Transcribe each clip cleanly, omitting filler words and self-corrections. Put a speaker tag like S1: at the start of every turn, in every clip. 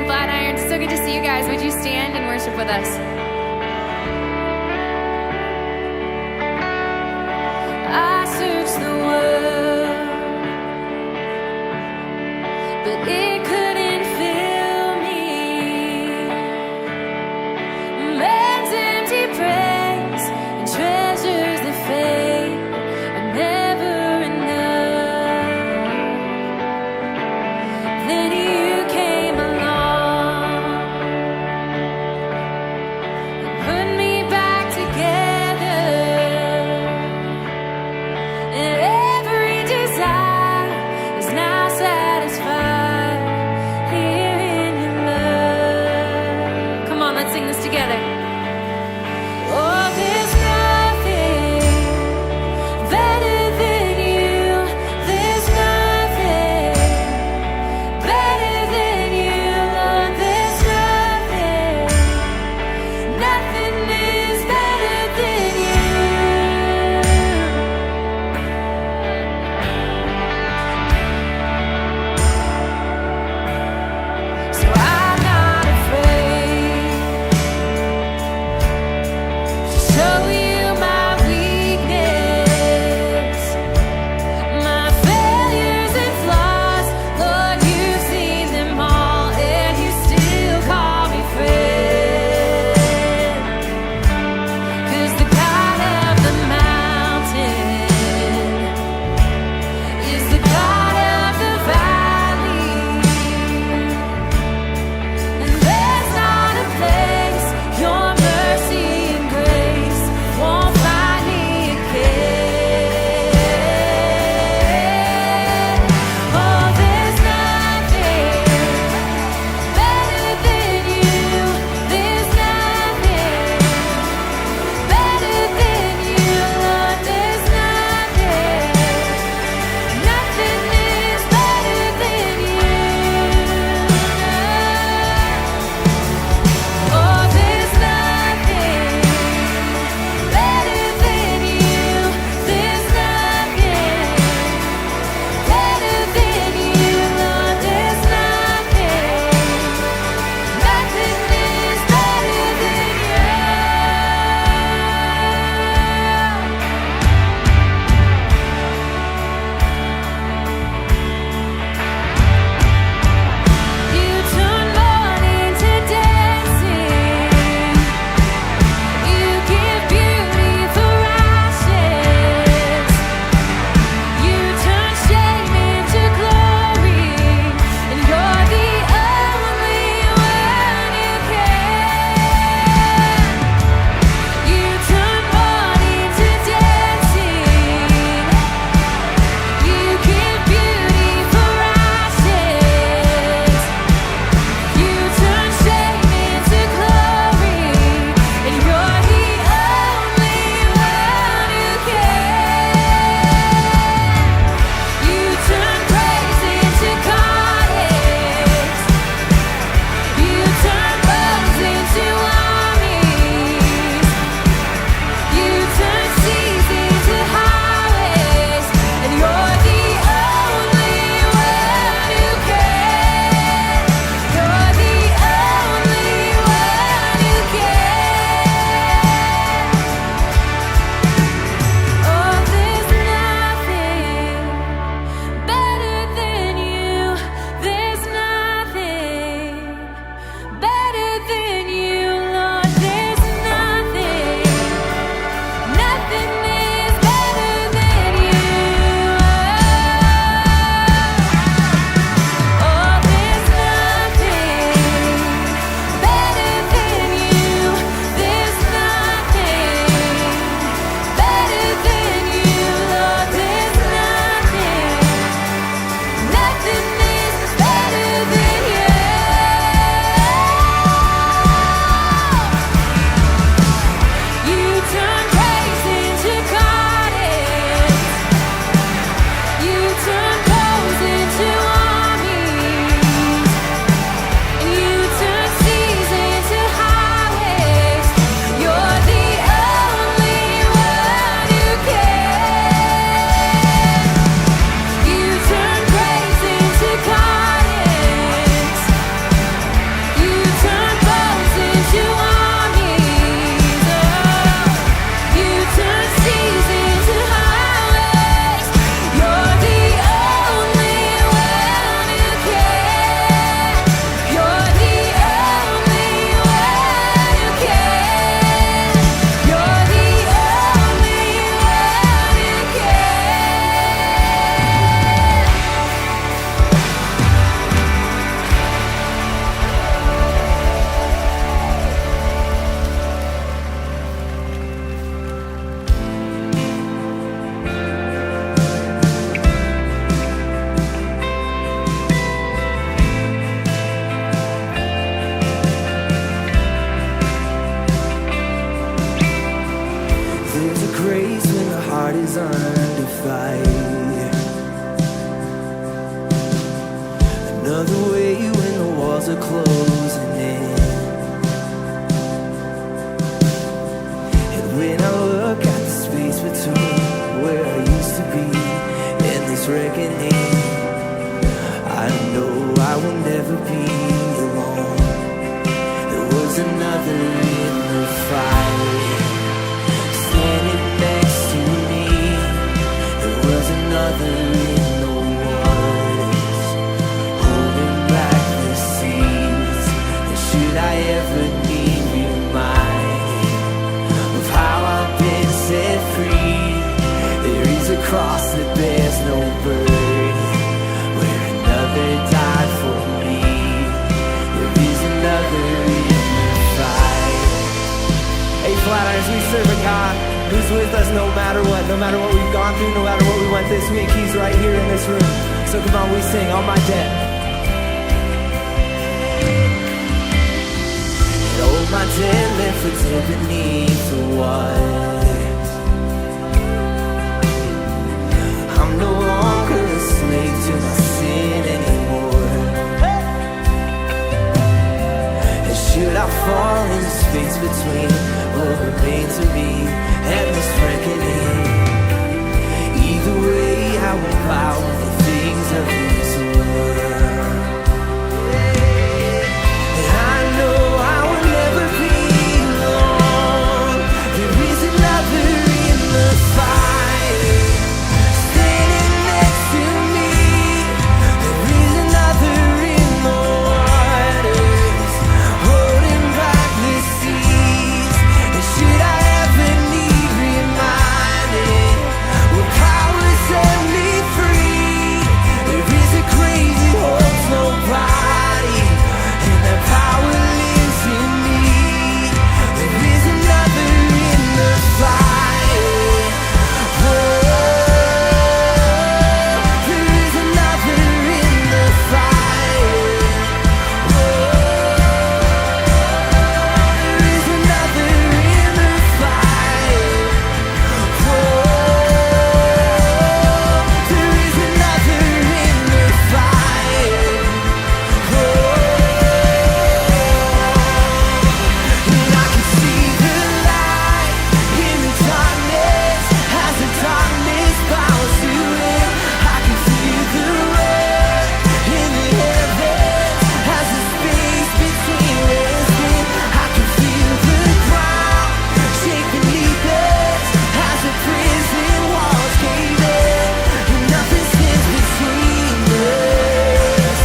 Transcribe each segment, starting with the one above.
S1: morning, Flatirons. It's so good to see you guys. Would you stand and worship with us? I searched the world, but it couldn't fill me. Man's empty praise and treasures that fade are never enough. Then you came along
S2: is under fire. Another way when the walls are closing in. And when I look at the space between where I used to be and this reckoning, I know I will never be alone. There was another in the fire, standing next to me. There was another in the waters, holding back the seas. And should I ever need reminding of how I've been set free, there is a cross that bears no burden, where another died for me. There is another in the fight. Hey, Flatirons, we serve a God who's with us no matter what we've gone through, no matter what we went this week. He's right here in this room. So come on, we sing On My Debt. And oh, my debt left for dead beneath the waters. I'm no longer a slave to my sin anymore. And should I fall in the space between what remains of me and this reckoning, either way I will bow with the things of this world. And I know I will never be alone. There is another in the fire, standing next to me. There is another in the waters, holding back the seas. And should I ever need reminding, will power set me free? There is a grave that holds nobody, and that power lives in me. There is another in the fire. There is another in the fire. There is another in the fire. There is another in the fire. And I can see the light in the darkness as the darkness bows to it. I can feel the roar in the heavens as the space between resting. I can feel the ground shake beneath us as the prison walls cave in. And nothing stands between us.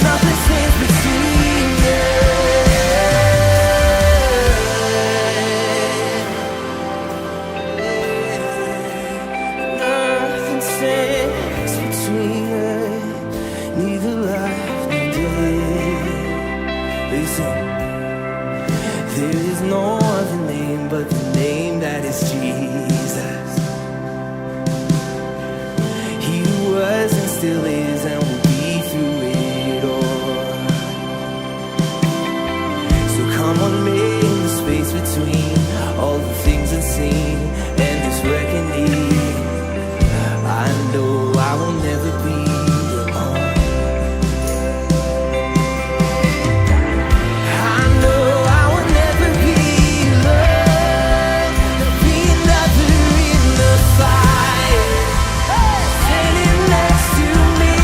S2: Nothing stands between us. Nothing stands between us, neither life nor death. Listen, there is no other name but the name that is Jesus. He who was and still is and will be through it all. So come on, make the space between all the things unseen and this reckoning. I know I will never be alone. I know I will never be alone. There'll be another in the fire, standing next to me.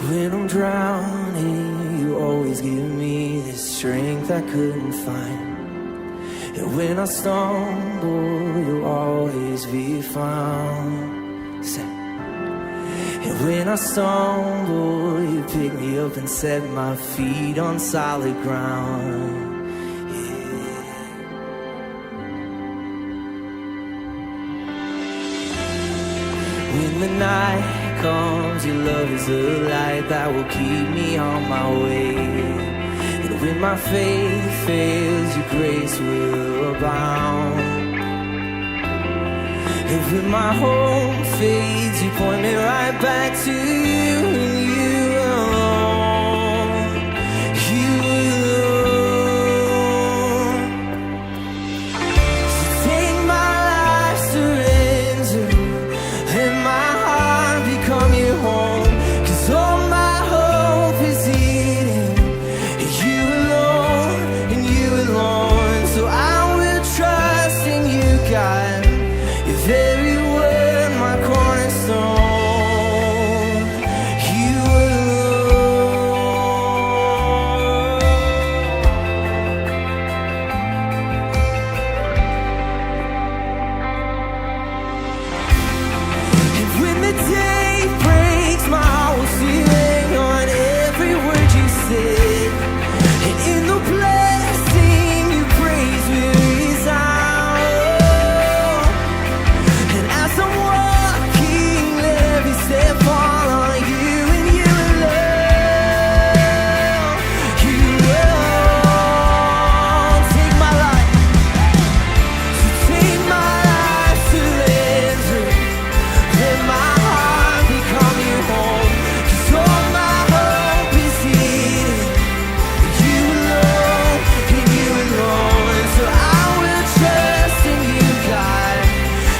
S2: When I'm drowning, you always give me the strength I couldn't find. And when I stumble, you'll always be found. Say. And when I stumble, you pick me up and set my feet on solid ground. When the night comes, your love is a light that will keep me on my way. And when my faith fails, your grace will abound. And when my hope fades, you point me right back to you and you alone. You alone. So take my life, surrender, and my heart become your home. 'Cause all my hope is in you alone, and you alone. So I will trust in you, God, your very word, my cornerstone. You alone. And when the day breaks, my heart will still hang on every word you said. And in the blessing, your praise will resound. And as I'm walking, let every step fall on you and you alone. You alone. Take my life. So take my life, surrender. Let my heart become your home. 'Cause all my hope is in you alone, in you alone. So I will trust in you, God,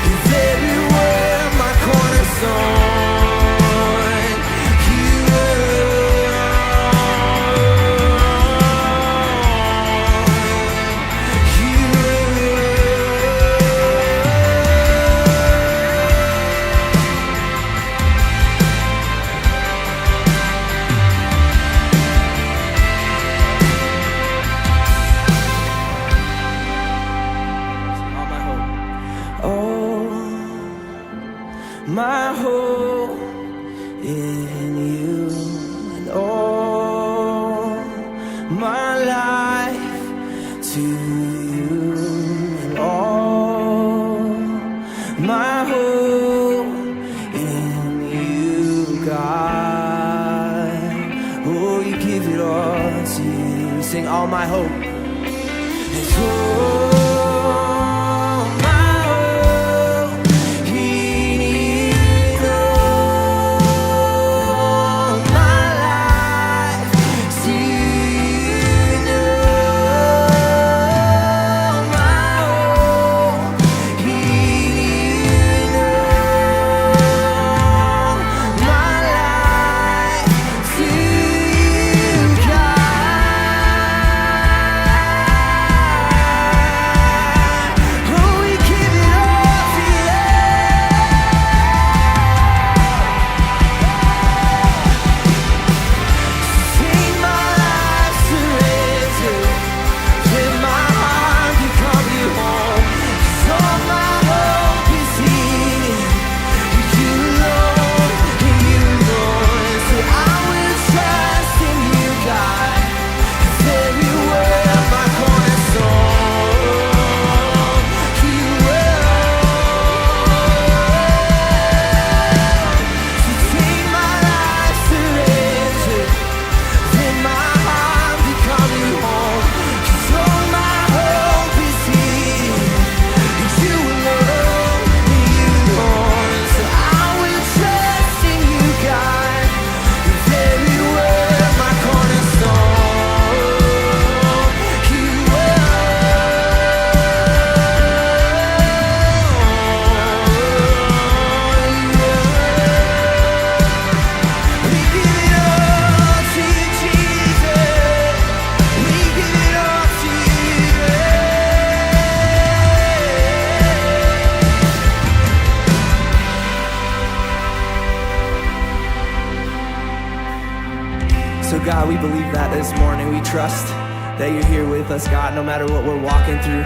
S2: your very word, my cornerstone. You alone. You all my hope in you, and all my life to you, and all my hope in you, God. Oh, you give it all to you. Sing all my hope. It's all my hope in you, all my life to you, all my hope in you, all my life to you, God. God, we believe that this morning. We trust that you're here with us, God, no matter what we're walking through,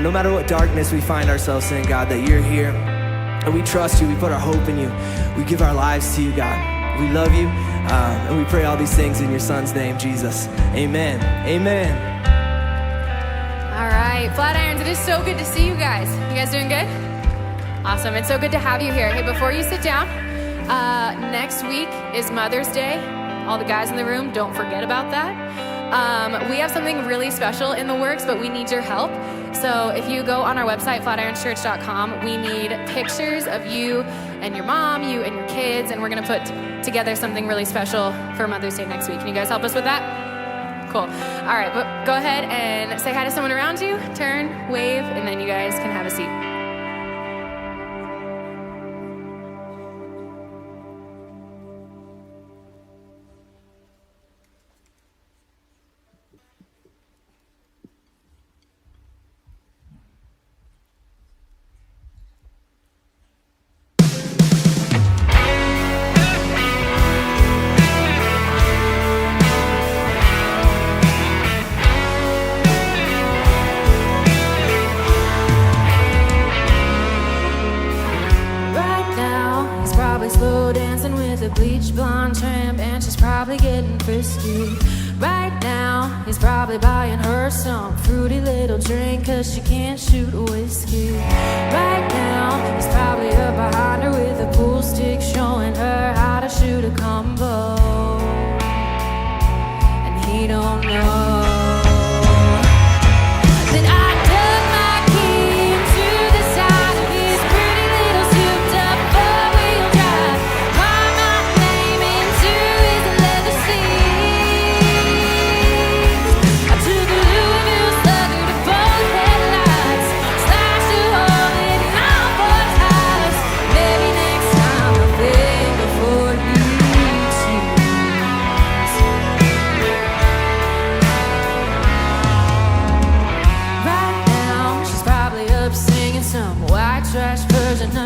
S2: no matter what darkness we find ourselves in, God, that you're here. And we trust you. We put our hope in you. We give our lives to you, God. We love you, and we pray all these things in your son's name, Jesus. Amen. Amen.
S1: All right, Flatirons, it is so good to see you guys. You guys doing good? Awesome. It's so good to have you here. Hey, before you sit down, next week is Mother's Day. All the guys in the room, don't forget about that. We have something really special in the works, but we need your help. So if you go on our website, flatironschurch.com, we need pictures of you and your mom, you and your kids, and we're going to put together something really special for Mother's Day next week. Can you guys help us with that? Cool. All right, but go ahead and say hi to someone around you, turn, wave, and then you guys can have a seat.
S3: Slow dancing with a bleach blonde tramp, and she's probably getting frisky. Right now, he's probably buying her some fruity little drink, cause she can't shoot whiskey. Right now, he's probably up behind her with a pool stick, showing her how to shoot a combo. And he don't know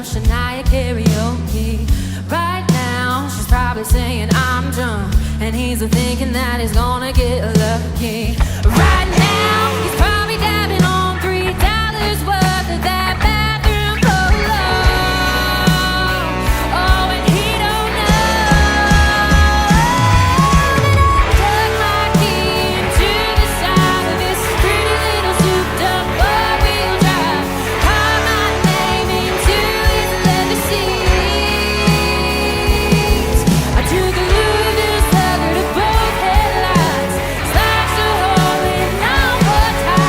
S3: Shania karaoke. Right now, she's probably saying I'm drunk, and he's thinking that he's gonna get lucky. Right now, he's probably dabbing on $3 worth of that bathroom polo. Oh, and he don't know that I dug my key into the side of this pretty little souped up four-wheel drive. Called my name into I took a Louisville slugger to both headlights, slashed a hole in all four tires.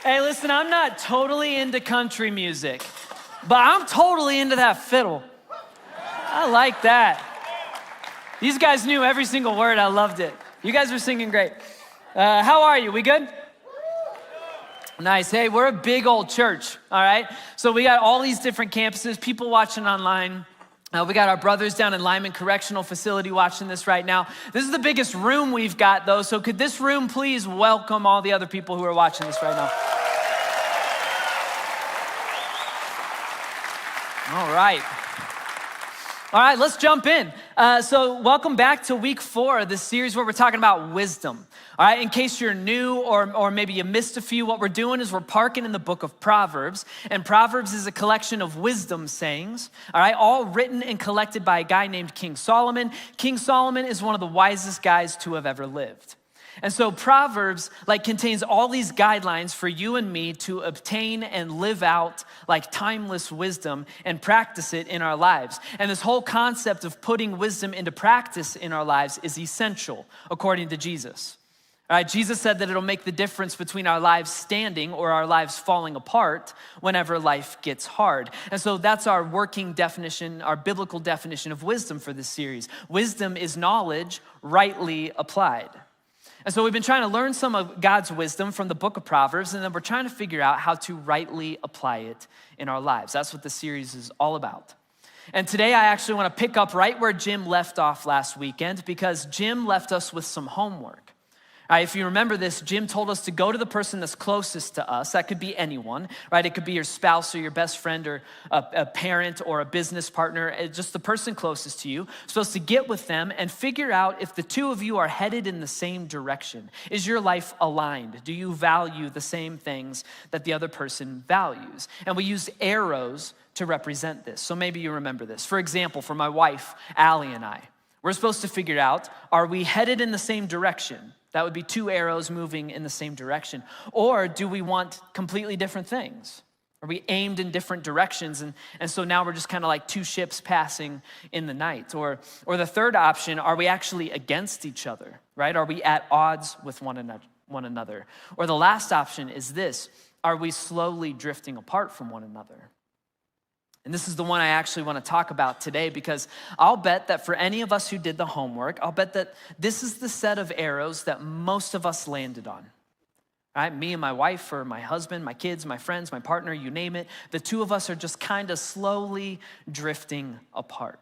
S4: Hey, listen, I'm not totally into country music, but I'm totally into that fiddle. I like that. These guys knew every single word. I loved it. You guys were singing great. How are you? We good? Nice. Hey, we're a big old church, all right? So we got all these different campuses, people watching online. We got our brothers down in Lyman Correctional Facility watching this right now. This is the biggest room we've got, though, so could this room please welcome all the other people who are watching this right now? All right. All right, let's jump in. So welcome back to week 4 of this series where we're talking about wisdom. All right, in case you're new or maybe you missed a few, what we're doing is we're parking in the book of Proverbs. And Proverbs is a collection of wisdom sayings, all right, all written and collected by a guy named King Solomon. King Solomon is one of the wisest guys to have ever lived. And so Proverbs contains all these guidelines for you and me to obtain and live out timeless wisdom and practice it in our lives. And this whole concept of putting wisdom into practice in our lives is essential, according to Jesus. All right, Jesus said that it'll make the difference between our lives standing or our lives falling apart whenever life gets hard. And so that's our working definition, our biblical definition of wisdom for this series. Wisdom is knowledge rightly applied. And so we've been trying to learn some of God's wisdom from the book of Proverbs, and then we're trying to figure out how to rightly apply it in our lives. That's what the series is all about. And today I actually want to pick up right where Jim left off last weekend, because Jim left us with some homework. If you remember this, Jim told us to go to the person that's closest to us. That could be anyone, right? It could be your spouse or your best friend or a parent or a business partner, just the person closest to you. You're supposed to get with them and figure out if the two of you are headed in the same direction. Is your life aligned? Do you value the same things that the other person values? And we use arrows to represent this. So maybe you remember this. For example, for my wife, Allie, and I, we're supposed to figure out, are we headed in the same direction? That would be 2 arrows moving in the same direction. Or do we want completely different things? Are we aimed in different directions? And so now we're just kind of like 2 ships passing in the night. Or the third option, are we actually against each other, right? Are we at odds with one another? Or the last option is this, are we slowly drifting apart from one another? And this is the one I actually want to talk about today, because I'll bet that for any of us who did the homework, I'll bet that this is the set of arrows that most of us landed on. Right? Me and my wife, or my husband, my kids, my friends, my partner, you name it. The 2 of us are just kind of slowly drifting apart.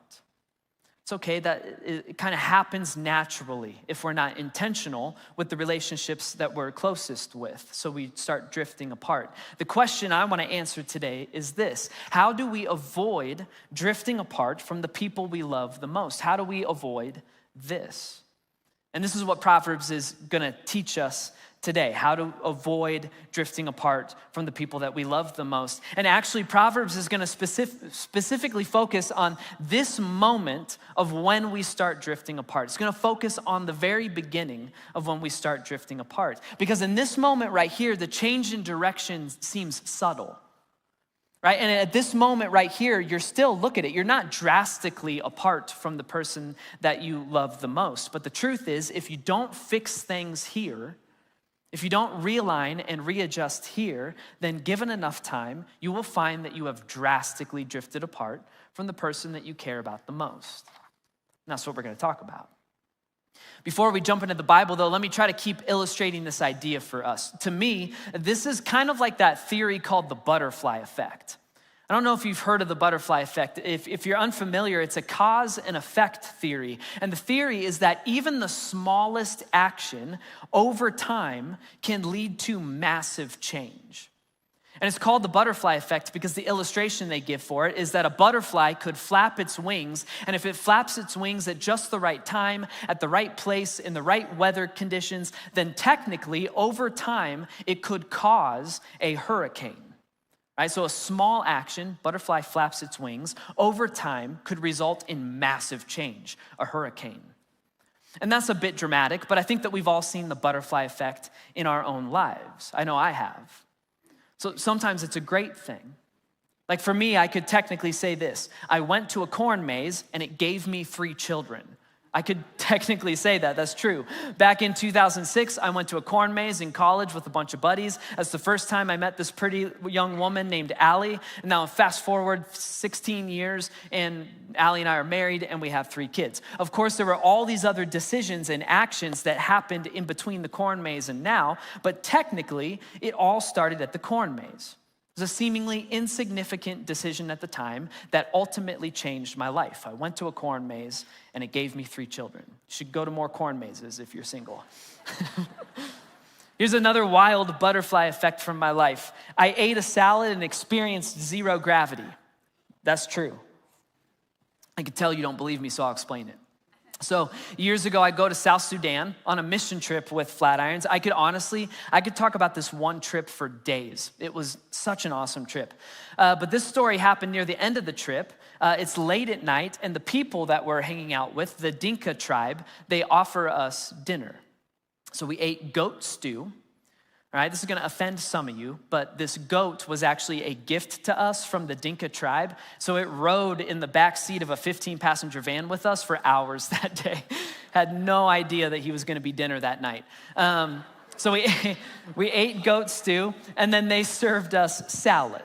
S4: It's okay that it kind of happens naturally if we're not intentional with the relationships that we're closest with. So we start drifting apart. The question I want to answer today is this: how do we avoid drifting apart from the people we love the most? How do we avoid this? And this is what Proverbs is going to teach us today, how to avoid drifting apart from the people that we love the most. And actually, Proverbs is going to specifically focus on this moment of when we start drifting apart. It's going to focus on the very beginning of when we start drifting apart. Because in this moment right here, the change in direction seems subtle. Right? And at this moment right here, you're still, look at it, you're not drastically apart from the person that you love the most. But the truth is, if you don't fix things here, if you don't realign and readjust here, then given enough time, you will find that you have drastically drifted apart from the person that you care about the most. And that's what we're going to talk about. Before we jump into the Bible, though, let me try to keep illustrating this idea for us. To me, this is kind of like that theory called the butterfly effect. I don't know if you've heard of the butterfly effect. If you're unfamiliar, it's a cause and effect theory. And the theory is that even the smallest action over time can lead to massive change. And it's called the butterfly effect because the illustration they give for it is that a butterfly could flap its wings, and if it flaps its wings at just the right time, at the right place, in the right weather conditions, then technically, over time, it could cause a hurricane. Right? So a small action, butterfly flaps its wings, over time could result in massive change, a hurricane. And that's a bit dramatic, but I think that we've all seen the butterfly effect in our own lives. I know I have. So sometimes it's a great thing. Like for me, I could technically say this: I went to a corn maze and it gave me 3 children. I could technically say that, that's true. Back in 2006, I went to a corn maze in college with a bunch of buddies. That's the first time I met this pretty young woman named Allie. And now fast forward 16 years, and Allie and I are married, and we have 3 kids. Of course, there were all these other decisions and actions that happened in between the corn maze and now, but technically, it all started at the corn maze. It was a seemingly insignificant decision at the time that ultimately changed my life. I went to a corn maze and it gave me 3 children. You should go to more corn mazes if you're single. Here's another wild butterfly effect from my life. I ate a salad and experienced 0 gravity. That's true. I can tell you don't believe me, so I'll explain it. So years ago, I go to South Sudan on a mission trip with Flatirons. I could talk about this one trip for days. It was such an awesome trip. But this story happened near the end of the trip. It's late at night, and the people that we're hanging out with, the Dinka tribe, they offer us dinner. So we ate goat stew. All right, this is gonna offend some of you, but this goat was actually a gift to us from the Dinka tribe. So it rode in the back seat of a 15-passenger van with us for hours that day. Had no idea that he was gonna be dinner that night. So we ate goat stew, and then they served us salad.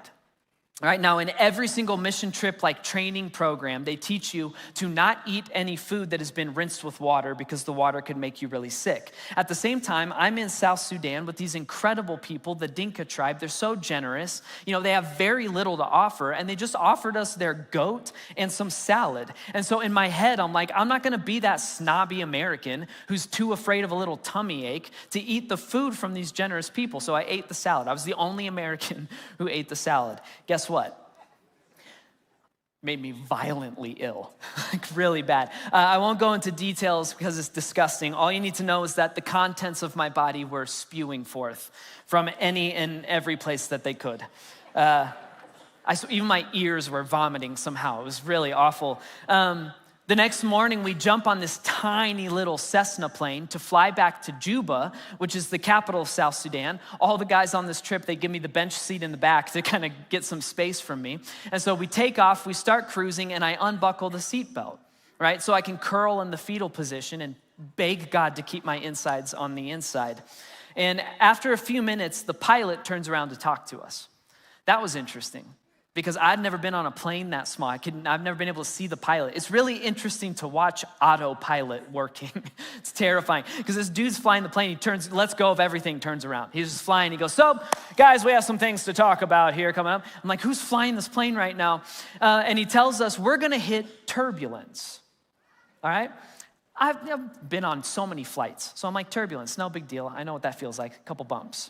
S4: All right, now in every single mission trip like training program, they teach you to not eat any food that has been rinsed with water because the water could make you really sick. At the same time, I'm in South Sudan with these incredible people, the Dinka tribe. They're so generous. You know, they have very little to offer, and they just offered us their goat and some salad. And so in my head, I'm like, I'm not gonna be that snobby American who's too afraid of a little tummy ache to eat the food from these generous people. So I ate the salad. I was the only American who ate the salad. Guess what? Made me violently ill, like really bad. I won't go into details because it's disgusting. All you need to know is that the contents of my body were spewing forth from any and every place that they could. Even my ears were vomiting somehow. It was really awful. The next morning, we jump on this tiny little Cessna plane to fly back to Juba, which is the capital of South Sudan. All the guys on this trip, they give me the bench seat in the back to kind of get some space from me. And so we take off, we start cruising, and I unbuckle the seatbelt, right? So I can curl in the fetal position and beg God to keep my insides on the inside. And after a few minutes, the pilot turns around to talk to us. That was interesting, because I'd never been on a plane that small. I've never been able to see the pilot. It's really interesting to watch autopilot working. It's terrifying, because this dude's flying the plane, he turns, lets go of everything, turns around. He's just flying, he goes, so guys, we have some things to talk about here coming up. I'm like, who's flying this plane right now? And he tells us, we're gonna hit turbulence, all right? I've been on so many flights, so I'm like, turbulence, no big deal. I know what that feels like, a couple bumps.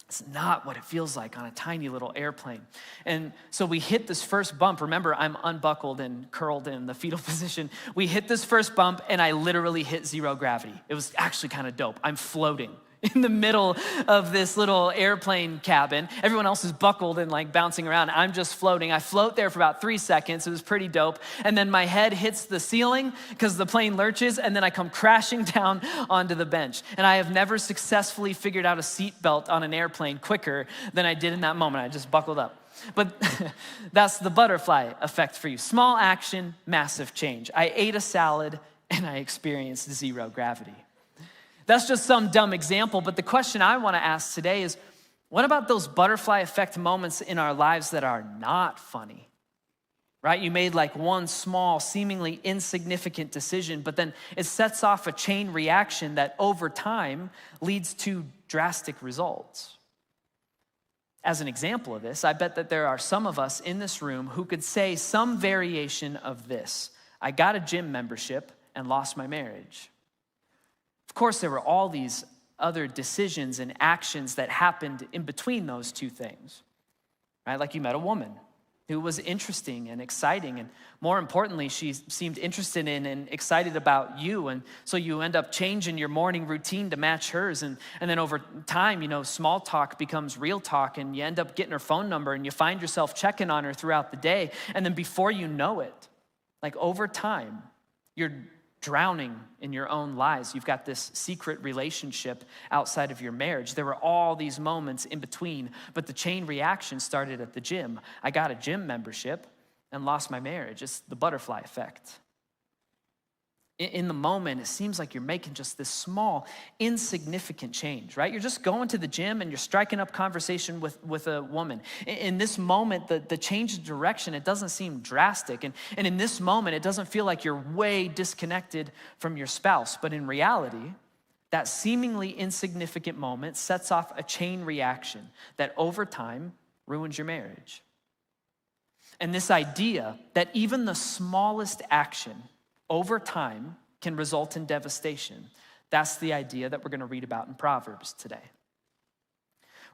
S4: It's not what it feels like on a tiny little airplane. And so we hit this first bump. Remember, I'm unbuckled and curled in the fetal position. We hit this first bump, and I literally hit 0 gravity. It was actually kind of dope. I'm floating in the middle of this little airplane cabin. Everyone else is buckled and like bouncing around. I'm just floating. I float there for about 3 seconds. It was pretty dope. And then my head hits the ceiling because the plane lurches, and then I come crashing down onto the bench. And I have never successfully figured out a seatbelt on an airplane quicker than I did in that moment. I just buckled up. But that's the butterfly effect for you. Small action, massive change. I ate a salad and I experienced 0 gravity. That's just some dumb example, but the question I want to ask today is, what about those butterfly effect moments in our lives that are not funny, right? You made like one small, seemingly insignificant decision, but then it sets off a chain reaction that over time leads to drastic results. As an example of this, I bet that there are some of us in this room who could say some variation of this. I got a gym membership and lost my marriage. Of course, there were all these other decisions and actions that happened in between those two things, right? Like you met a woman who was interesting and exciting, and more importantly, she seemed interested in and excited about you, and so you end up changing your morning routine to match hers, and then over time, you know, small talk becomes real talk, and you end up getting her phone number, and you find yourself checking on her throughout the day, and then before you know it, like over time, you're drowning in your own lies. You've got this secret relationship outside of your marriage. There were all these moments in between, but the chain reaction started at the gym. I got a gym membership and lost my marriage. It's the butterfly effect. In the moment, it seems like you're making just this small, insignificant change, right? You're just going to the gym and you're striking up conversation with a woman. In this moment, the change of direction, it doesn't seem drastic. And in this moment, it doesn't feel like you're way disconnected from your spouse. But in reality, that seemingly insignificant moment sets off a chain reaction that over time ruins your marriage. And this idea that even the smallest action over time can result in devastation. That's the idea that we're going to read about in Proverbs today.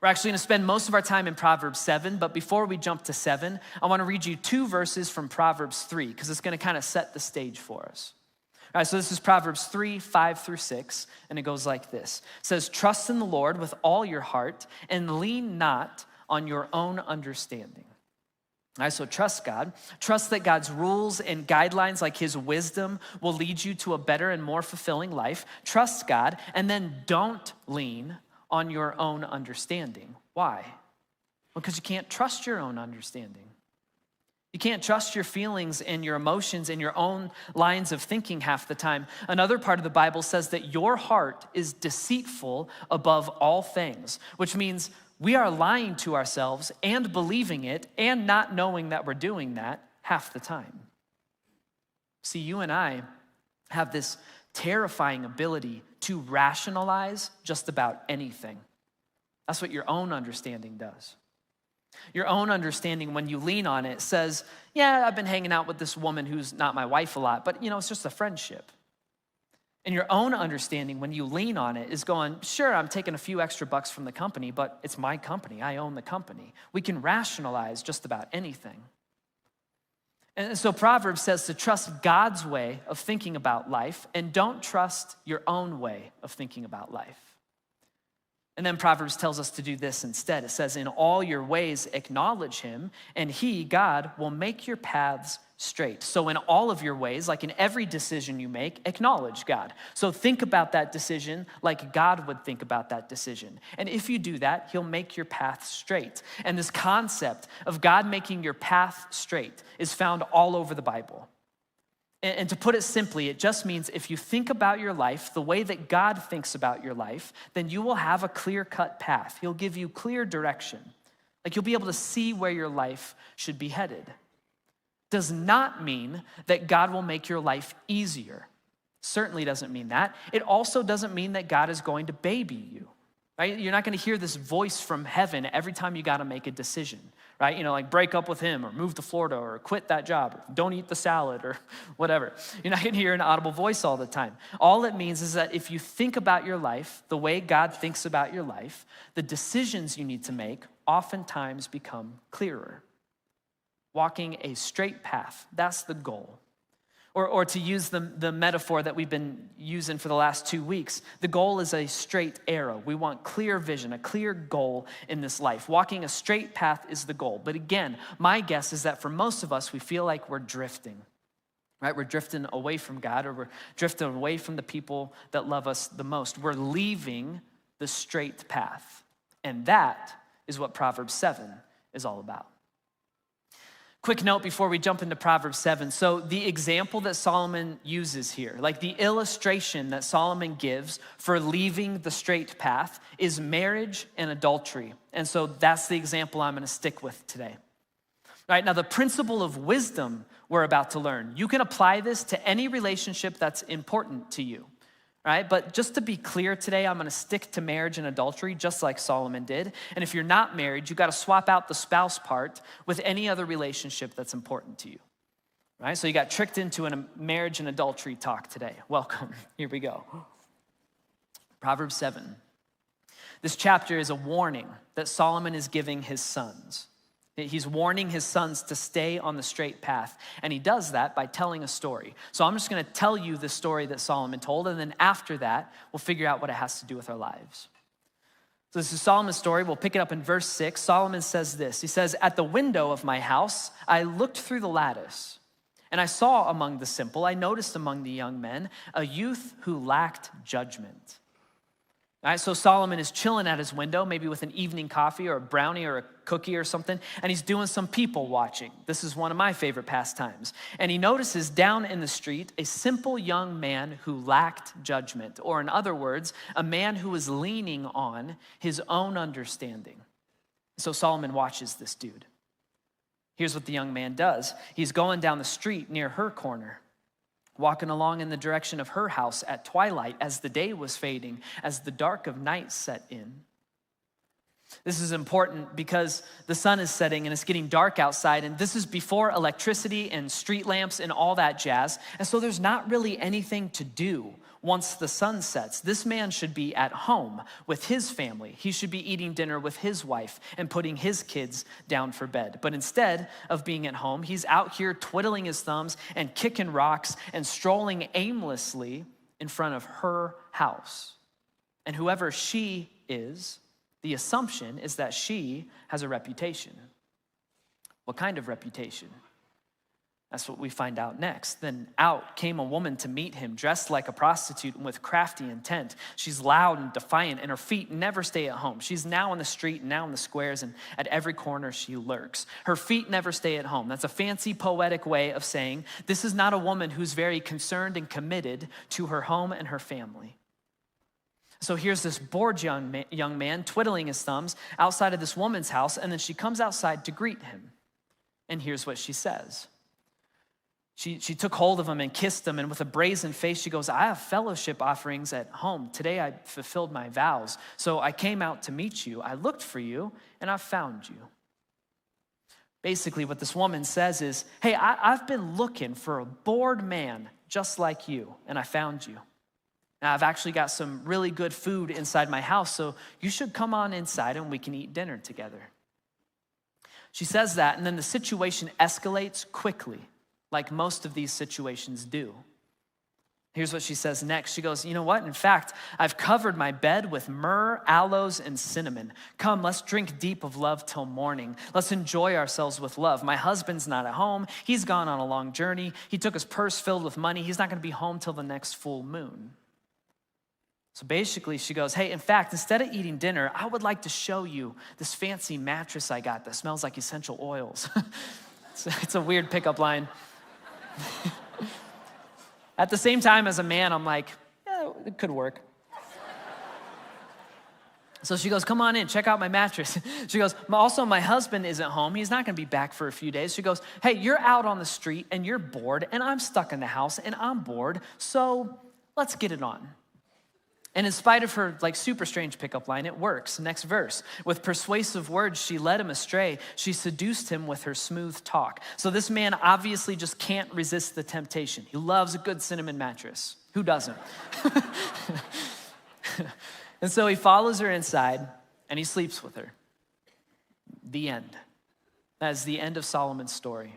S4: We're actually going to spend most of our time in Proverbs 7, but before we jump to 7, I want to read you 2 verses from Proverbs 3, because it's going to kind of set the stage for us. All right, so this is Proverbs 3, 5 through 6, and it goes like this. It says, "Trust in the Lord with all your heart, and lean not on your own understanding." All right, so trust God. Trust that God's rules and guidelines, like his wisdom, will lead you to a better and more fulfilling life. Trust God, and then don't lean on your own understanding. Why? Because you can't trust your own understanding. You can't trust your feelings and your emotions and your own lines of thinking half the time. Another part of the Bible says that your heart is deceitful above all things, which means we are lying to ourselves and believing it and not knowing that we're doing that half the time. See, you and I have this terrifying ability to rationalize just about anything. That's what your own understanding does. Your own understanding, when you lean on it, says, yeah, I've been hanging out with this woman who's not my wife a lot, but it's just a friendship. And your own understanding, when you lean on it, is going, sure, I'm taking a few extra bucks from the company, but it's my company. I own the company. We can rationalize just about anything. And so Proverbs says to trust God's way of thinking about life and don't trust your own way of thinking about life. And then Proverbs tells us to do this instead. It says, in all your ways acknowledge him, and he, God, will make your paths straight. So in all of your ways, like in every decision you make, acknowledge God. So think about that decision like God would think about that decision. And if you do that, he'll make your path straight. And this concept of God making your path straight is found all over the Bible. And to put it simply, it just means if you think about your life the way that God thinks about your life, then you will have a clear-cut path. He'll give you clear direction. Like you'll be able to see where your life should be headed. Does not mean that God will make your life easier. Certainly doesn't mean that. It also doesn't mean that God is going to baby you, right? You're not going to hear this voice from heaven every time you got to make a decision, right? Like break up with him or move to Florida or quit that job or don't eat the salad or whatever. You're not going to hear an audible voice all the time. All it means is that if you think about your life the way God thinks about your life, the decisions you need to make oftentimes become clearer. Walking a straight path, that's the goal. Or to use the metaphor that we've been using for the last 2 weeks, the goal is a straight arrow. We want clear vision, a clear goal in this life. Walking a straight path is the goal. But again, my guess is that for most of us, we feel like we're drifting, right? We're drifting away from God, or we're drifting away from the people that love us the most. We're leaving the straight path. And that is what Proverbs 7 is all about. Quick note before we jump into Proverbs 7. So the example that Solomon uses here, like the illustration that Solomon gives for leaving the straight path, is marriage and adultery. And so that's the example I'm going to stick with today. All right, now the principle of wisdom we're about to learn. You can apply this to any relationship that's important to you. Right? But just to be clear today, I'm going to stick to marriage and adultery just like Solomon did. And if you're not married, you got to swap out the spouse part with any other relationship that's important to you. Right? So you got tricked into a marriage and adultery talk today. Welcome. Here we go. Proverbs 7. This chapter is a warning that Solomon is giving his sons. He's warning his sons to stay on the straight path, and he does that by telling a story. So I'm just going to tell you the story that Solomon told, and then after that, we'll figure out what it has to do with our lives. So this is Solomon's story. We'll pick it up in verse 6. Solomon says this. He says, "At the window of my house, I looked through the lattice, and I saw among the simple, I noticed among the young men, a youth who lacked judgment. All right, so Solomon is chilling at his window, maybe with an evening coffee or a brownie or a cookie or something, and he's doing some people watching. This is one of my favorite pastimes. And he notices down in the street a simple young man who lacked judgment, or in other words, a man who was leaning on his own understanding. So Solomon watches this dude. Here's what the young man does. He's going down the street near her corner, walking along in the direction of her house at twilight as the day was fading, as the dark of night set in. This is important because the sun is setting and it's getting dark outside, and this is before electricity and street lamps and all that jazz. And so there's not really anything to do once the sun sets. This man should be at home with his family. He should be eating dinner with his wife and putting his kids down for bed. But instead of being at home, he's out here twiddling his thumbs and kicking rocks and strolling aimlessly in front of her house. And whoever she is, the assumption is that she has a reputation. What kind of reputation? That's what we find out next. Then out came a woman to meet him, dressed like a prostitute and with crafty intent. She's loud and defiant, and her feet never stay at home. She's now in the street, now in the squares, and at every corner she lurks. Her feet never stay at home. That's a fancy, poetic way of saying this is not a woman who's very concerned and committed to her home and her family. So here's this bored young man twiddling his thumbs outside of this woman's house, and then she comes outside to greet him. And here's what she says. She took hold of him and kissed him, and with a brazen face, she goes, I have fellowship offerings at home. Today I fulfilled my vows, so I came out to meet you. I looked for you, and I found you. Basically, what this woman says is, hey, I've been looking for a bored man just like you, and I found you. Now, I've actually got some really good food inside my house, so you should come on inside and we can eat dinner together. She says that, and then the situation escalates quickly, like most of these situations do. Here's what she says next. She goes, you know what? In fact, I've covered my bed with myrrh, aloes, and cinnamon. Come, let's drink deep of love till morning. Let's enjoy ourselves with love. My husband's not at home. He's gone on a long journey. He took his purse filled with money. He's not going to be home till the next full moon. So basically she goes, hey, in fact, instead of eating dinner, I would like to show you this fancy mattress I got that smells like essential oils. It's a weird pickup line. At the same time, as a man, I'm like, yeah, it could work. So she goes, come on in, check out my mattress. She goes, also, my husband isn't home. He's not gonna be back for a few days. She goes, hey, you're out on the street and you're bored, and I'm stuck in the house and I'm bored, so let's get it on. And in spite of her super strange pickup line, it works. Next verse. With persuasive words, she led him astray. She seduced him with her smooth talk. So this man obviously just can't resist the temptation. He loves a good cinnamon mattress. Who doesn't? And so he follows her inside and he sleeps with her. The end. That is the end of Solomon's story.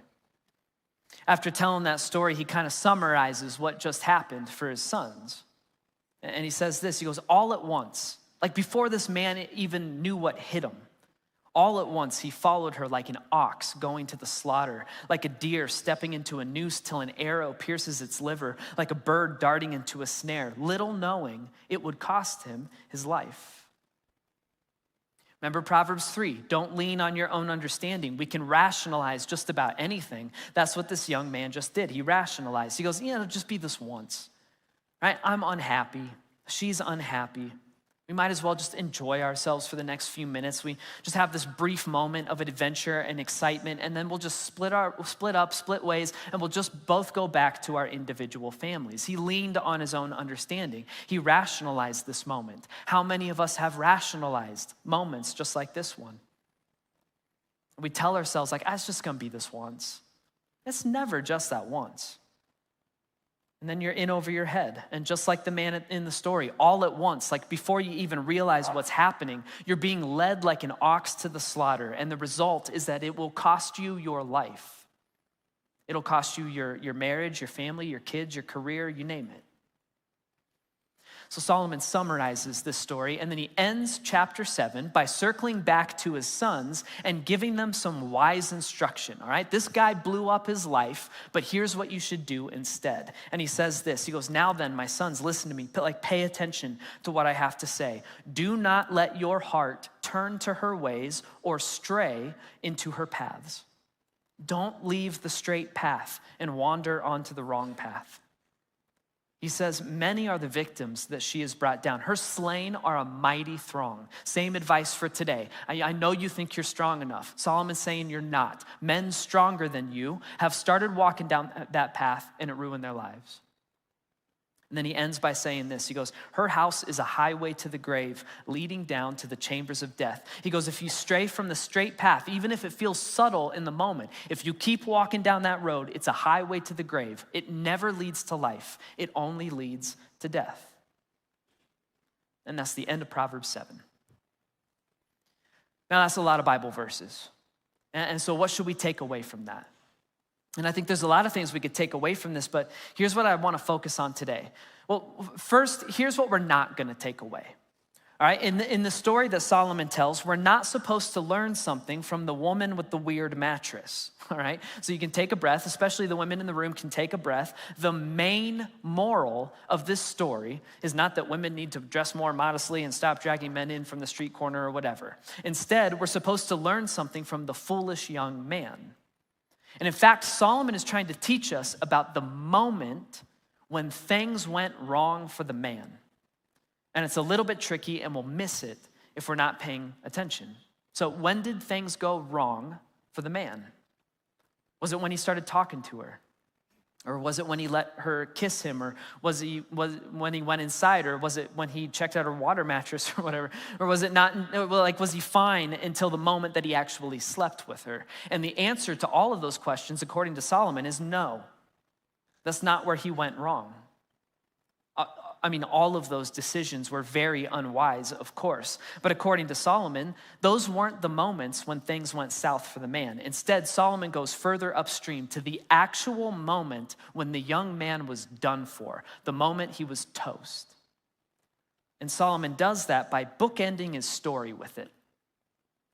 S4: After telling that story, he kind of summarizes what just happened for his sons. And he says this, he goes, all at once, like before this man even knew what hit him, all at once he followed her like an ox going to the slaughter, like a deer stepping into a noose till an arrow pierces its liver, like a bird darting into a snare, little knowing it would cost him his life. Remember Proverbs 3, don't lean on your own understanding. We can rationalize just about anything. That's what this young man just did. He rationalized. He goes, yeah, it'll just be this once. Right? I'm unhappy. She's unhappy. We might as well just enjoy ourselves for the next few minutes. We just have this brief moment of adventure and excitement, and then we'll just split up, split ways, and we'll just both go back to our individual families. He leaned on his own understanding. He rationalized this moment. How many of us have rationalized moments just like this one? We tell ourselves, it's just gonna be this once. It's never just that once. And then you're in over your head. And just like the man in the story, all at once, before you even realize what's happening, you're being led like an ox to the slaughter. And the result is that it will cost you your life. It'll cost you your marriage, your family, your kids, your career, you name it. So Solomon summarizes this story, and then he ends chapter 7 by circling back to his sons and giving them some wise instruction, all right? This guy blew up his life, but here's what you should do instead. And he says this, he goes, now then, my sons, listen to me, pay attention to what I have to say. Do not let your heart turn to her ways or stray into her paths. Don't leave the straight path and wander onto the wrong path. He says, many are the victims that she has brought down. Her slain are a mighty throng. Same advice for today. I know you think you're strong enough. Solomon's saying you're not. Men stronger than you have started walking down that path, and it ruined their lives. And then he ends by saying this. He goes, her house is a highway to the grave, leading down to the chambers of death. He goes, if you stray from the straight path, even if it feels subtle in the moment, if you keep walking down that road, it's a highway to the grave. It never leads to life. It only leads to death. And that's the end of Proverbs 7. Now, that's a lot of Bible verses. And so what should we take away from that? And I think there's a lot of things we could take away from this, but here's what I want to focus on today. Well, first, here's what we're not going to take away. All right, in the story that Solomon tells, we're not supposed to learn something from the woman with the weird mattress, all right? So you can take a breath, especially the women in the room can take a breath. The main moral of this story is not that women need to dress more modestly and stop dragging men in from the street corner or whatever. Instead, we're supposed to learn something from the foolish young man. And in fact, Solomon is trying to teach us about the moment when things went wrong for the man. And it's a little bit tricky, and we'll miss it if we're not paying attention. So when did things go wrong for the man? Was it when he started talking to her? Or was it when he let her kiss him? Or was when he went inside? Or was it when he checked out her water mattress or whatever? Or was it not, was he fine until the moment that he actually slept with her? And the answer to all of those questions, according to Solomon, is no. That's not where he went wrong. All of those decisions were very unwise, of course. But according to Solomon, those weren't the moments when things went south for the man. Instead, Solomon goes further upstream to the actual moment when the young man was done for, the moment he was toast. And Solomon does that by bookending his story with it.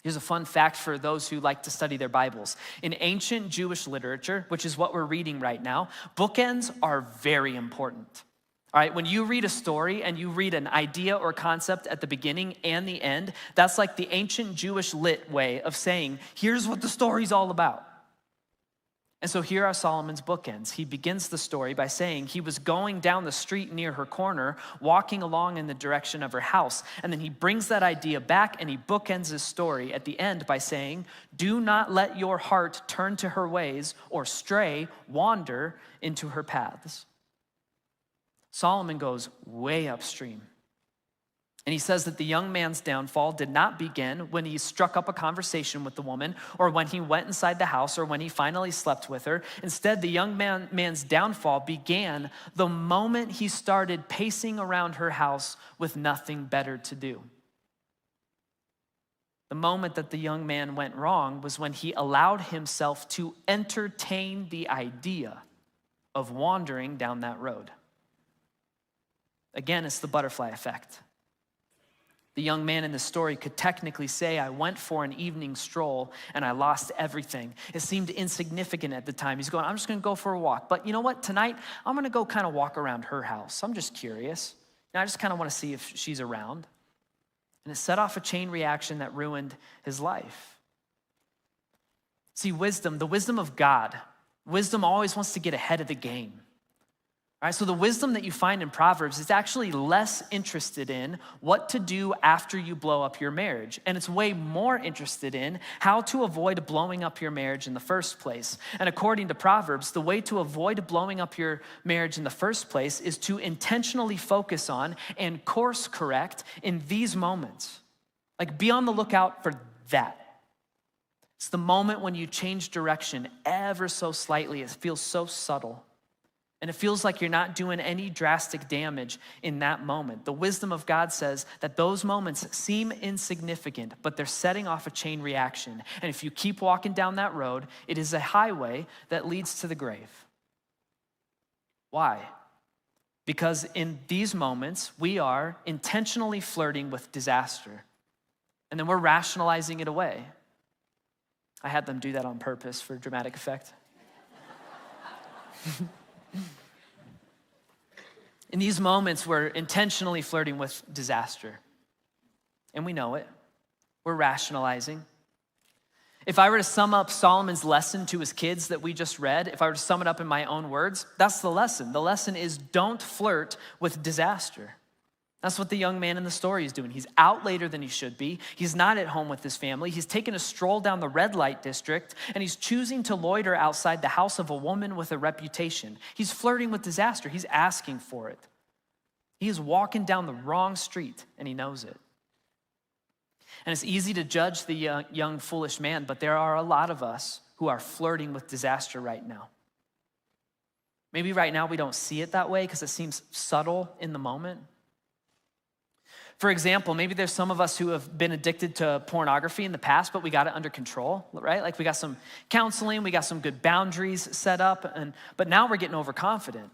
S4: Here's a fun fact for those who like to study their Bibles. In ancient Jewish literature, which is what we're reading right now, bookends are very important. All right, when you read a story and you read an idea or concept at the beginning and the end, that's like the ancient Jewish lit way of saying, here's what the story's all about. And so here are Solomon's bookends. He begins the story by saying he was going down the street near her corner, walking along in the direction of her house. And then he brings that idea back and he bookends his story at the end by saying, do not let your heart turn to her ways or stray, wander into her paths. Solomon goes way upstream. And he says that the young man's downfall did not begin when he struck up a conversation with the woman or when he went inside the house or when he finally slept with her. Instead, the young man's downfall began the moment he started pacing around her house with nothing better to do. The moment that the young man went wrong was when he allowed himself to entertain the idea of wandering down that road. Again, it's the butterfly effect. The young man in the story could technically say, I went for an evening stroll and I lost everything. It seemed insignificant at the time. He's going, I'm just gonna go for a walk. But you know what, tonight, I'm gonna go kind of walk around her house. I'm just curious. And I just kind of wanna see if she's around. And it set off a chain reaction that ruined his life. See, wisdom, the wisdom of God, wisdom always wants to get ahead of the game. All right, so the wisdom that you find in Proverbs is actually less interested in what to do after you blow up your marriage. And it's way more interested in how to avoid blowing up your marriage in the first place. And according to Proverbs, the way to avoid blowing up your marriage in the first place is to intentionally focus on and course correct in these moments. Like, be on the lookout for that. It's the moment when you change direction ever so slightly. It feels so subtle. And it feels like you're not doing any drastic damage in that moment. The wisdom of God says that those moments seem insignificant, but they're setting off a chain reaction. And if you keep walking down that road, it is a highway that leads to the grave. Why? Because in these moments, we are intentionally flirting with disaster, and then we're rationalizing it away. I had them do that on purpose for dramatic effect. In these moments, we're intentionally flirting with disaster, and we know it. We're rationalizing. If I were to sum up Solomon's lesson to his kids that we just read, if I were to sum it up in my own words, that's the lesson. The lesson is don't flirt with disaster. That's what the young man in the story is doing. He's out later than he should be. He's not at home with his family. He's taking a stroll down the red light district, and he's choosing to loiter outside the house of a woman with a reputation. He's flirting with disaster. He's asking for it. He is walking down the wrong street, and he knows it. And it's easy to judge the young, foolish man, but there are a lot of us who are flirting with disaster right now. Maybe right now we don't see it that way because it seems subtle in the moment. For example, maybe there's some of us who have been addicted to pornography in the past, but we got it under control, right? Like we got some counseling, we got some good boundaries set up, but now we're getting overconfident.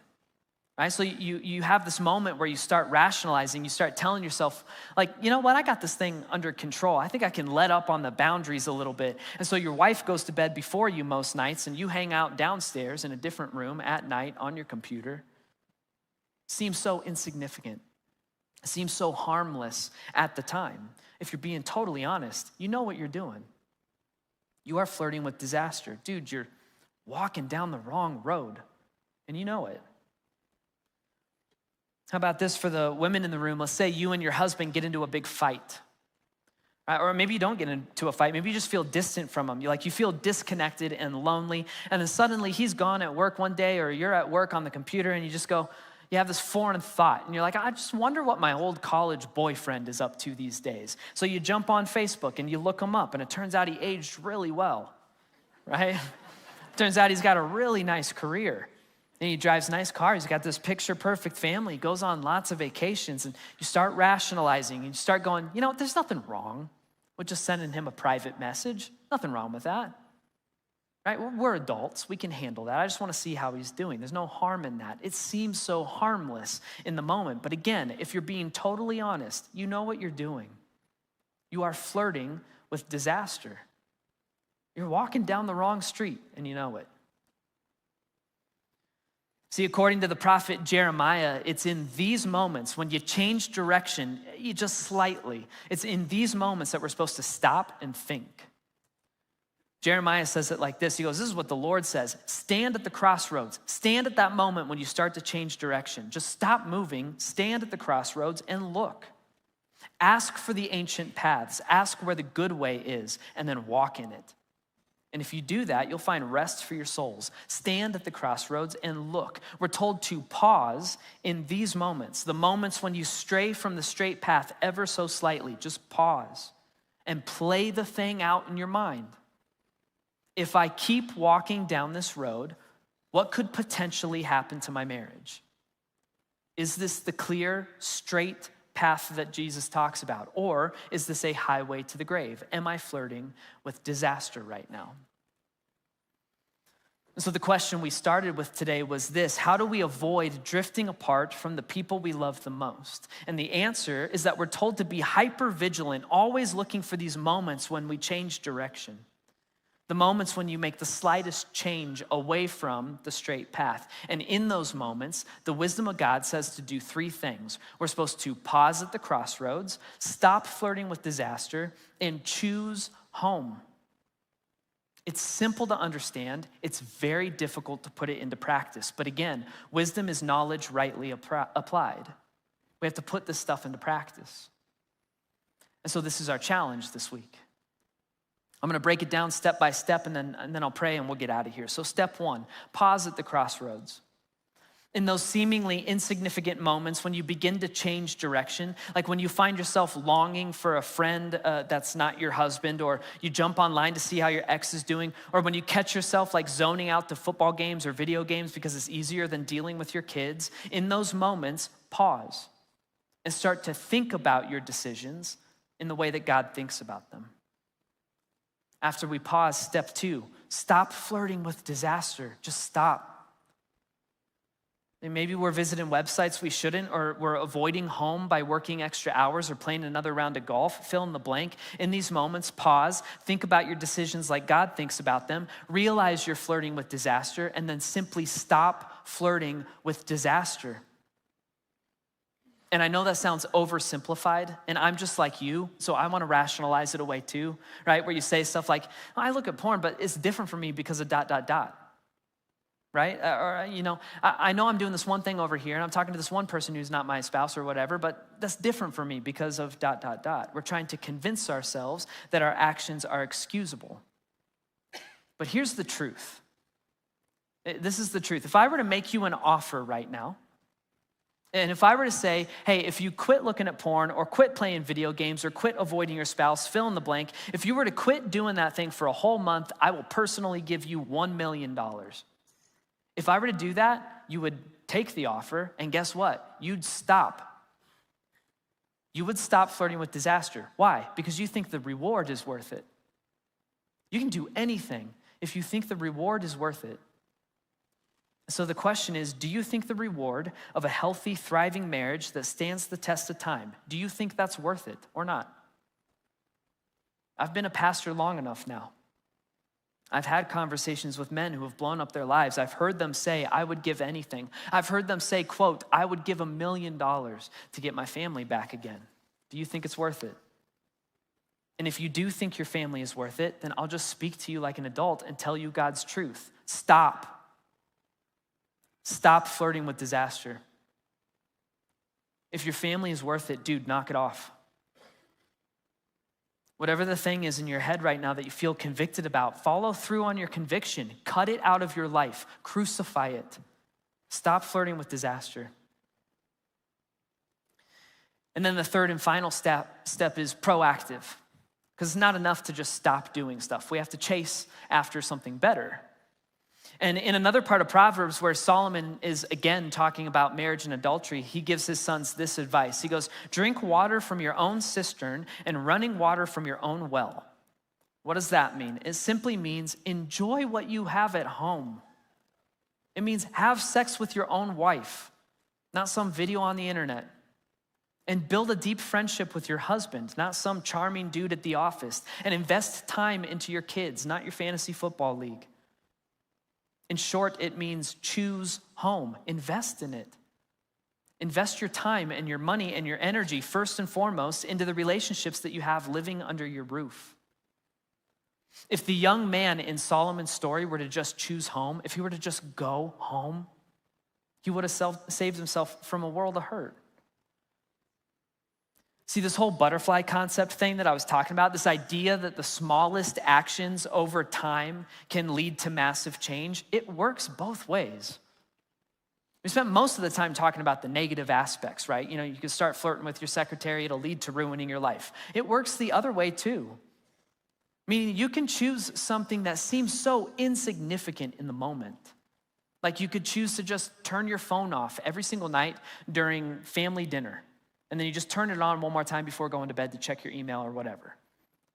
S4: Right? So you have this moment where you start rationalizing, you start telling yourself, like, you know what, I got this thing under control. I think I can let up on the boundaries a little bit. And so your wife goes to bed before you most nights, and you hang out downstairs in a different room at night on your computer. Seems so insignificant. It seems so harmless at the time. If you're being totally honest, you know what you're doing. You are flirting with disaster. Dude, you're walking down the wrong road, and you know it. How about this for the women in the room? Let's say you and your husband get into a big fight. Right? Or maybe you don't get into a fight. Maybe you just feel distant from him. You feel disconnected and lonely. And then suddenly he's gone at work one day, or you're at work on the computer, and you just go, you have this foreign thought. And you're like, I just wonder what my old college boyfriend is up to these days. So you jump on Facebook and you look him up, and it turns out he aged really well, right? Turns out he's got a really nice career. And he drives nice cars. He's got this picture-perfect family. He goes on lots of vacations. And you start rationalizing. And you start going, there's nothing wrong with just sending him a private message. Nothing wrong with that. Right? We're adults. We can handle that. I just want to see how he's doing. There's no harm in that. It seems so harmless in the moment. But again, if you're being totally honest, you know what you're doing. You are flirting with disaster. You're walking down the wrong street, and you know it. See, according to the prophet Jeremiah, it's in these moments when you change direction, just slightly, it's in these moments that we're supposed to stop and think. Jeremiah says it like this. He goes, this is what the Lord says. Stand at the crossroads. Stand at that moment when you start to change direction. Just stop moving, stand at the crossroads and look. Ask for the ancient paths. Ask where the good way is, and then walk in it. And if you do that, you'll find rest for your souls. Stand at the crossroads and look. We're told to pause in these moments, the moments when you stray from the straight path ever so slightly. Just pause and play the thing out in your mind. If I keep walking down this road, what could potentially happen to my marriage? Is this the clear, straight path that Jesus talks about? Or is this a highway to the grave? Am I flirting with disaster right now? And so the question we started with today was this: how do we avoid drifting apart from the people we love the most? And the answer is that we're told to be hyper vigilant, always looking for these moments when we change direction. The moments when you make the slightest change away from the straight path. And in those moments, the wisdom of God says to do three things. We're supposed to pause at the crossroads, stop flirting with disaster, and choose home. It's simple to understand. It's very difficult to put it into practice. But again, wisdom is knowledge rightly applied. We have to put this stuff into practice. And so this is our challenge this week. I'm gonna break it down step by step, and then I'll pray and we'll get out of here. So step one, pause at the crossroads. In those seemingly insignificant moments when you begin to change direction, like when you find yourself longing for a friend that's not your husband, or you jump online to see how your ex is doing, or when you catch yourself like zoning out to football games or video games because it's easier than dealing with your kids, in those moments, pause and start to think about your decisions in the way that God thinks about them. After we pause, step two, stop flirting with disaster. Just stop. And maybe we're visiting websites we shouldn't, or we're avoiding home by working extra hours or playing another round of golf. Fill in the blank. In these moments, pause, think about your decisions like God thinks about them, realize you're flirting with disaster, and then simply stop flirting with disaster. And I know that sounds oversimplified, and I'm just like you, so I want to rationalize it away too, right? Where you say stuff like, oh, I look at porn, but it's different for me because of ... Right? I know I'm doing this one thing over here, and I'm talking to this one person who's not my spouse or whatever, but that's different for me because of ... We're trying to convince ourselves that our actions are excusable. But here's the truth. This is the truth. If I were to make you an offer right now, and if I were to say, hey, if you quit looking at porn or quit playing video games or quit avoiding your spouse, fill in the blank, if you were to quit doing that thing for a whole month, I will personally give you $1 million. If I were to do that, you would take the offer, and guess what? You'd stop. You would stop flirting with disaster. Why? Because you think the reward is worth it. You can do anything if you think the reward is worth it. So the question is, do you think the reward of a healthy, thriving marriage that stands the test of time, do you think that's worth it or not? I've been a pastor long enough now. I've had conversations with men who have blown up their lives. I've heard them say, I would give anything. I've heard them say, quote, I would give $1 million to get my family back again. Do you think it's worth it? And if you do think your family is worth it, then I'll just speak to you like an adult and tell you God's truth. Stop. Stop flirting with disaster. If your family is worth it, dude, knock it off. Whatever the thing is in your head right now that you feel convicted about, follow through on your conviction. Cut it out of your life. Crucify it. Stop flirting with disaster. And then the third and final step is proactive. Because it's not enough to just stop doing stuff. We have to chase after something better. And in another part of Proverbs where Solomon is again talking about marriage and adultery, he gives his sons this advice. He goes, drink water from your own cistern and running water from your own well. What does that mean? It simply means enjoy what you have at home. It means have sex with your own wife, not some video on the internet. And build a deep friendship with your husband, not some charming dude at the office. And invest time into your kids, not your fantasy football league. In short, it means choose home. Invest in it. Invest your time and your money and your energy, first and foremost, into the relationships that you have living under your roof. If the young man in Solomon's story were to just choose home, if he were to just go home, he would have saved himself from a world of hurt. See, this whole butterfly concept thing that I was talking about, this idea that the smallest actions over time can lead to massive change, it works both ways. We spent most of the time talking about the negative aspects, right? You can start flirting with your secretary, it'll lead to ruining your life. It works the other way too. Meaning you can choose something that seems so insignificant in the moment. Like you could choose to just turn your phone off every single night during family dinner. And then you just turn it on one more time before going to bed to check your email or whatever.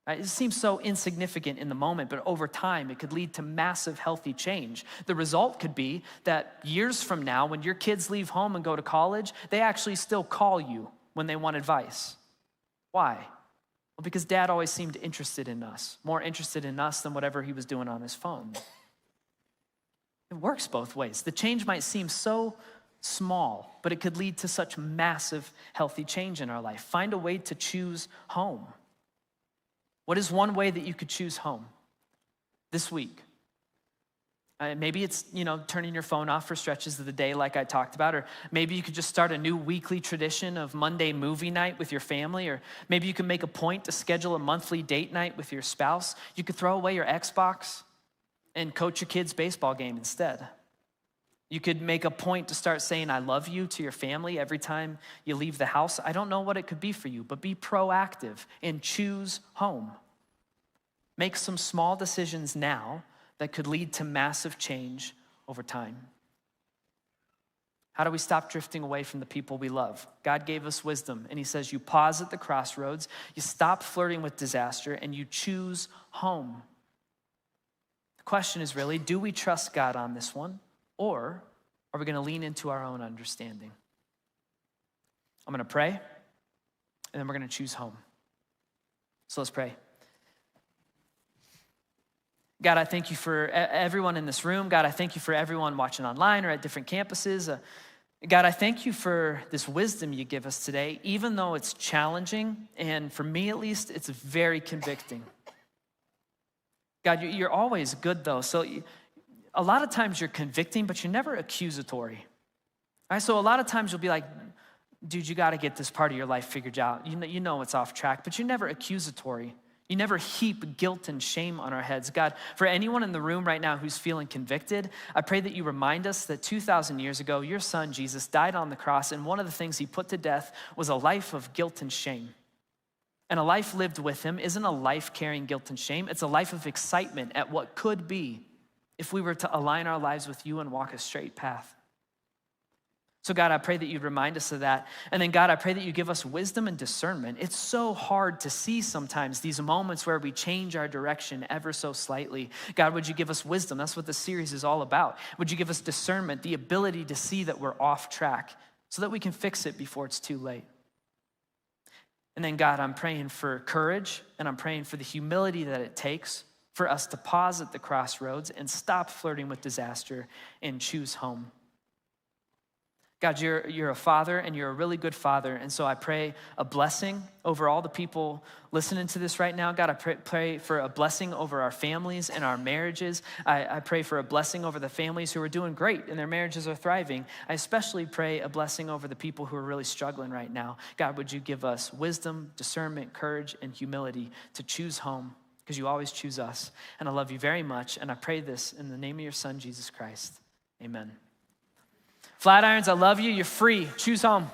S4: Right? It seems so insignificant in the moment, but over time, it could lead to massive healthy change. The result could be that years from now, when your kids leave home and go to college, they actually still call you when they want advice. Why? Well, because dad always seemed interested in us, more interested in us than whatever he was doing on his phone. It works both ways. The change might seem so small, but it could lead to such massive healthy change in our life. Find a way to choose home. What is one way that you could choose home this week? Maybe it's, turning your phone off for stretches of the day like I talked about, or maybe you could just start a new weekly tradition of Monday movie night with your family, or maybe you can make a point to schedule a monthly date night with your spouse. You could throw away your Xbox and coach your kids' baseball game instead. You could make a point to start saying, I love you to your family every time you leave the house. I don't know what it could be for you, but be proactive and choose home. Make some small decisions now that could lead to massive change over time. How do we stop drifting away from the people we love? God gave us wisdom, and he says you pause at the crossroads, you stop flirting with disaster, and you choose home. The question is really, do we trust God on this one? Or Or are we going to lean into our own understanding? I'm going to pray, and then we're going to choose home. So let's pray. God, I thank you for everyone in this room. God, I thank you for everyone watching online or at different campuses. God, I thank you for this wisdom you give us today, even though it's challenging, and for me at least, it's very convicting. God, you're always good though. So a lot of times you're convicting, but you're never accusatory. All right, so a lot of times you'll be like, dude, you got to get this part of your life figured out. You know it's off track, but you're never accusatory. You never heap guilt and shame on our heads. God, for anyone in the room right now who's feeling convicted, I pray that you remind us that 2,000 years ago, your son, Jesus, died on the cross, and one of the things he put to death was a life of guilt and shame. And a life lived with him isn't a life carrying guilt and shame. It's a life of excitement at what could be if we were to align our lives with you and walk a straight path. So God, I pray that you'd remind us of that. And then God, I pray that you give us wisdom and discernment. It's so hard to see sometimes these moments where we change our direction ever so slightly. God, would you give us wisdom? That's what the series is all about. Would you give us discernment, the ability to see that we're off track so that we can fix it before it's too late? And then God, I'm praying for courage, and I'm praying for the humility that it takes for us to pause at the crossroads and stop flirting with disaster and choose home. God, you're a father, and you're a really good father. And so I pray a blessing over all the people listening to this right now. God, I pray for a blessing over our families and our marriages. I pray for a blessing over the families who are doing great and their marriages are thriving. I especially pray a blessing over the people who are really struggling right now. God, would you give us wisdom, discernment, courage, and humility to choose home, because you always choose us. And I love you very much. And I pray this in the name of your son, Jesus Christ. Amen. Flatirons, I love you. You're free. Choose home.